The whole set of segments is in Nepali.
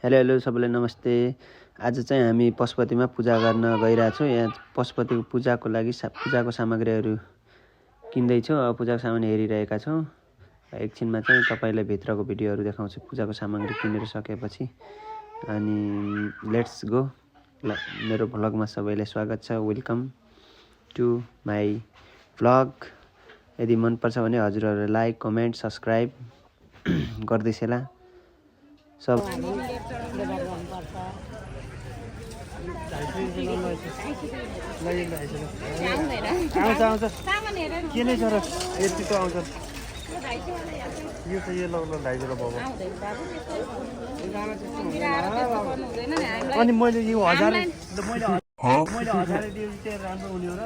हेलो हेलो सबैलाई नमस्ते। आज चाहिँ हामी पशुपतिमा पूजा गर्न गइरहेछौँ। यहाँ पशुपतिको पूजाको लागि पूजाको सामग्रीहरू किन्दैछौँ। अब पूजाको सामान हेरिरहेका छौँ। एकछिनमा चाहिँ तपाईँलाई भित्रको भिडियोहरू देखाउँछु पूजाको सामग्री किनेर सकेपछि। अनि लेट्स गो। मेरो भ्लगमा सबैलाई स्वागत छ। Welcome to my vlog. यदि मनपर्छ भने हजुरहरूले लाइक कमेन्ट सब्सक्राइब गर्दैछला सब। अनि मैले यो 1000 दिए चाहिँ राम्रो हुने हो र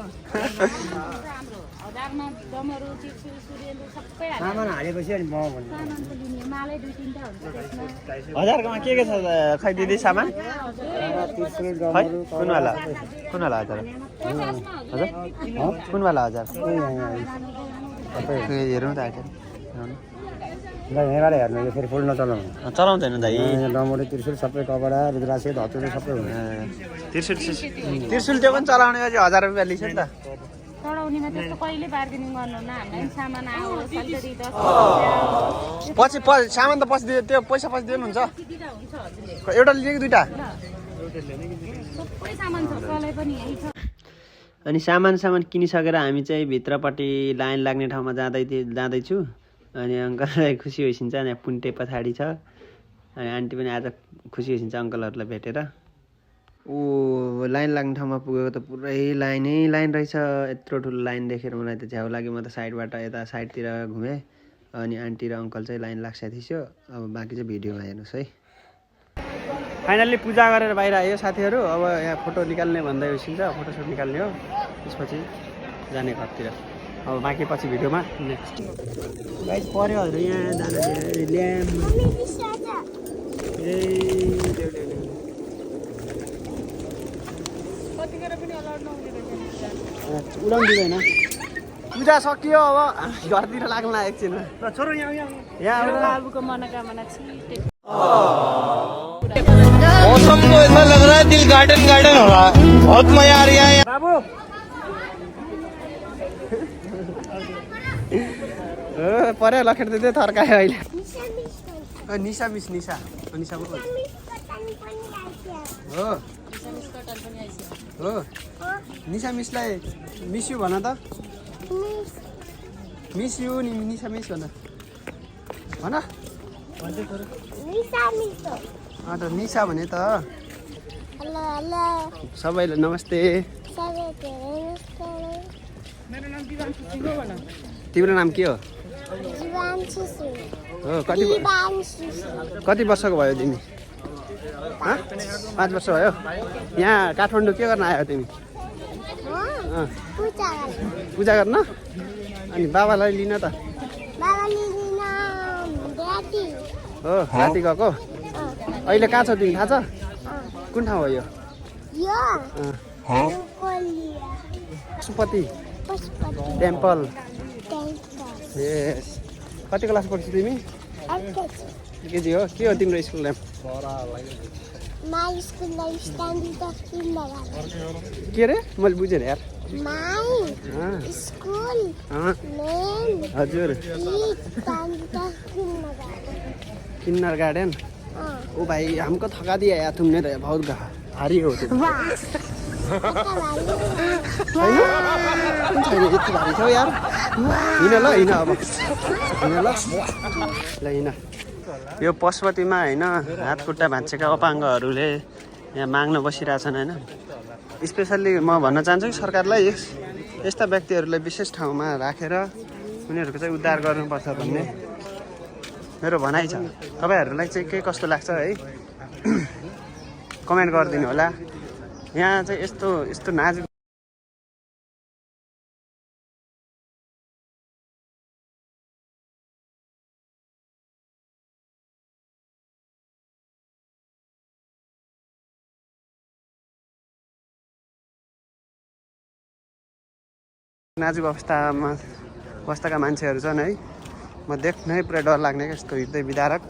हजारमा डमरू चिप्सु सूर्यले सबै सामान हालेपछि अनि म भन्नु सामानको लिने मालै दुई तीनटा हुन्छ त्यसमा 1000 कोमा के छ खै दिदी सामान? कुन वाला 1000? हजुर कुन वाला 1000? हेरौँ त आखिर यहाँबाट हेर्नु यो फेरि फुल नचलाउनु चलाउँदैन दाइ। डमरू त्रिशूल सबै कपडा रुद्राक्षी धतुरो सबै हुन्छ। त्रिशूल त्यो पनि चलाउने अझै 1000 रुपियाँ लिन्छ नि त। चढाउनेमा त्यस्तो कहिले बार्गेनिङ गर्नु न। हामीलाई पनि सामान आयो सल्टरी 10 पछि सामान त पछि दियो, त्यो पैसा पछि दिनुहुन्छ। दिँदा हुन्छ हजुरले। एउटा लिने कि दुईटा? सबै सामान छ कलै पनि यही छ। अनि सामान किनिसकेर हामी चाहिँ भित्रपट्टि लाइन लाग्ने ठाउँमा जाँदैछु। अनि अङ्कललाई खुसी होइसिन्छ। यहाँ पुन्टे पछाडि छ। अनि आन्टी पनि आज खुसी होइसिन्छ अङ्कलहरूलाई भेटेर। ऊ लाइन लाग्ने ठाउँमा पुगेको त पुरै लाइन रहेछ। यत्रो ठुलो लाइन देखेर मलाई त झ्याउ लाग्यो। म त साइडबाट यता साइडतिर घुमेँ। अनि आन्टी र अङ्कल चाहिँ लाइन लाग्छ थिच्यो। अब बाँकी चाहिँ भिडियोमा हेर्नुहोस् है। फाइनल्ली पूजा गरेर बाहिर आयो साथीहरू। अब यहाँ फोटो निकाल्ने भन्दै होइसिन्छ। फोटोसुट निकाल्ने हो, त्यसपछि जाने घरतिर। अब बाँकी पछि भिडियोमा नेक्स्ट गाइस पर्यो हजुर। यहाँ जाँदा ल्याम्प उडाउनु दिँदैन। पूजा सकियो। अब घरतिर लाग्नु एकछिनमा। छोरो यहाँ यहाँ बाबुको मनोकामना छिटे मौसम तो ऐसा लग रहा है दिल गार्डन गार्डन हो रहा है। बहुत मजा आ रही है बाबु पर्यो लखेट दिँदै थर्कायो अहिले। निशा मिस निशा हो हो निशा मिसलाई मिस यु भन त। मिस यु नि निशा मिस भन अन्त निशा भने त। सबैलाई नमस्ते। तिम्रो नाम के हो? हो कति वर्षको भयो तिमी? 5 वर्ष भयो। यहाँ काठमाडौँ के गर्न आयो तिमी? पूजा गर्न। अनि बाबालाई लिन त हो राति गएको। अहिले कहाँ छौ तिमी थाहा छ? कुन ठाउँ हो यो? पशुपति टेम्पल। यस। कति क्लास पढ्छौ तिमी? केजी हो। के हो तिम्रो स्कुल नेम? के रे मैले बुझेन यार। हजुर किन्नर गार्डन। ओ भाई हमको थका दिया यार तुमने तो। बहुत भारी हो तुम। छैन यति भारी छौ यार। हिँड ल हिँड। अब हिँड ल हिँड। यो पशुपतिमा होइन हात खुट्टा भाँचेका अपाङ्गहरूले यहाँ माग्न बसिरहेछन् होइन। स्पेसल्ली म भन्न चाहन्छु कि सरकारलाई यस्ता व्यक्तिहरूलाई विशेष ठाउँमा राखेर उनीहरूको चाहिँ उद्धार गर्नुपर्छ भन्ने मेरो भनाइ छ। तपाईँहरूलाई चाहिँ के कस्तो लाग्छ है कमेन्ट गरिदिनु होला। यहाँ चाहिँ यस्तो नाजुक अवस्थाका मान्छेहरू छन् है। म देख्नै पुरा डर लाग्ने क्या यस्तो हृदय विदारक।